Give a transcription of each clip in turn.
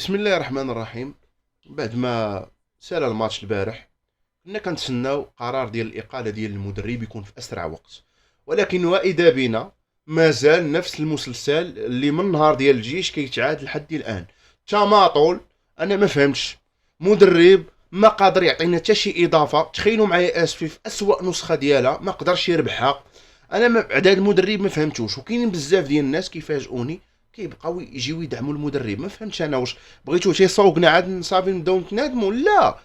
بسم الله الرحمن الرحيم. بعد ما سال الماتش البارح كنا كنتسناو قرار ديال الإقالة ديال المدرب يكون في أسرع وقت، ولكن وإذا بنا مازال نفس المسلسل اللي من نهار ديال الجيش كيتعاد لحد الآن. تماطل. أنا ما فهمتش مدرب ما قادر يعطينا حتى شي إضافة. تخيلوا معايا اسفي في أسوأ نسخة ديالها ما قدرش يربحها. أنا ما بعد هذا المدرب ما فهمتوش، وكاينين بزاف ديال الناس كيفاجئوني كيبقاو يجيو يدعموا المدرب. ما فهمتش انا واش بغيتو تيصوقنا عاد صافي نبداو نتنادموا؟ لا،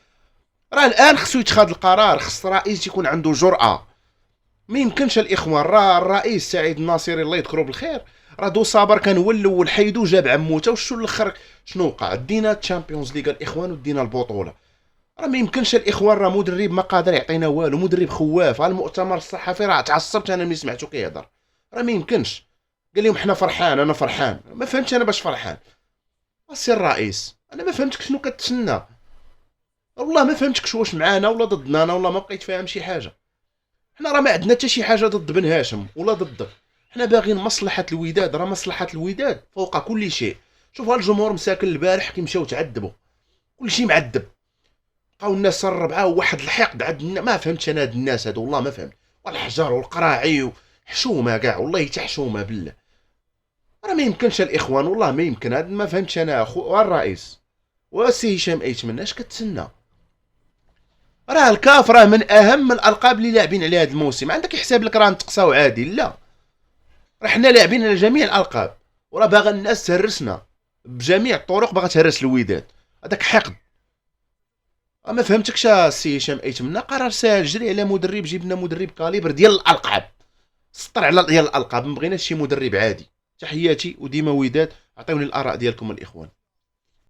راه الان خصو يتخاذ القرار، خص الرئيس يكون عنده جرأة. ما يمكنش الاخوان، راه الرئيس سعيد الناصري الله يذكره بالخير راه دو صابر كان هو الاول، حيدو جاب عموته وشو الاخر شنو وقع؟ دينا الشامبيونز ليغ الاخوان ودينا البطوله. راه ما يمكنش الاخوان، راه مدرب ما قادر يعطينا والو، مدرب خواف. ها المؤتمر الصحفي راه تعصبت انا ملي سمعتو كيهضر. راه ما يمكنش. قال لهم حنا فرحان، انا فرحان. ما فهمتش انا باش فرحان. السي الرئيس انا ما فهمتك شنو كتسنى، والله ما فهمتكش واش معانا ولا ضدنا. انا والله ما بقيت فاهم شي حاجه. حنا راه ما عندنا حتى شي حاجه ضد بن هاشم ولا ضدك. حنا باغيين مصلحه الوداد، راه مصلحه الوداد فوق كل شيء. شوف هالجمهور مساكن البارح كي مشاو تعذبوا، كل شيء معذب. بقاو الناس الربعه وواحد الحقد عند ما فهمتش انا هاد الناس هادو، والله ما فهمت. والحجر والقراعي حشومه كاع، والله حتى حشومه بالله. راه ما يمكنش الاخوان، والله ما يمكن. هاد ما فهمتش انا اخو الرئيس وسي هشام ايتمن اش كتسنى؟ راه الكاف راه من اهم الالقاب اللي لاعبين عليها هذا الموسم. عندك يحسب لك راه نتقصاو عادي؟ لا، راه حنا لاعبين على جميع الالقاب، وراه باغا الناس تهرسنا بجميع الطرق، باغا تهرس الوداد. هذاك حقد. ما فهمتكش السي هشام ايتمن. قرار ساهل، جري على مدرب، جيب لنا مدرب كاليبر ديال الالقاب، سطر على ديال الالقاب. ما بغيناش شي مدرب عادي. تحياتي وديما وداد. عطيوني الاراء ديالكم الاخوان.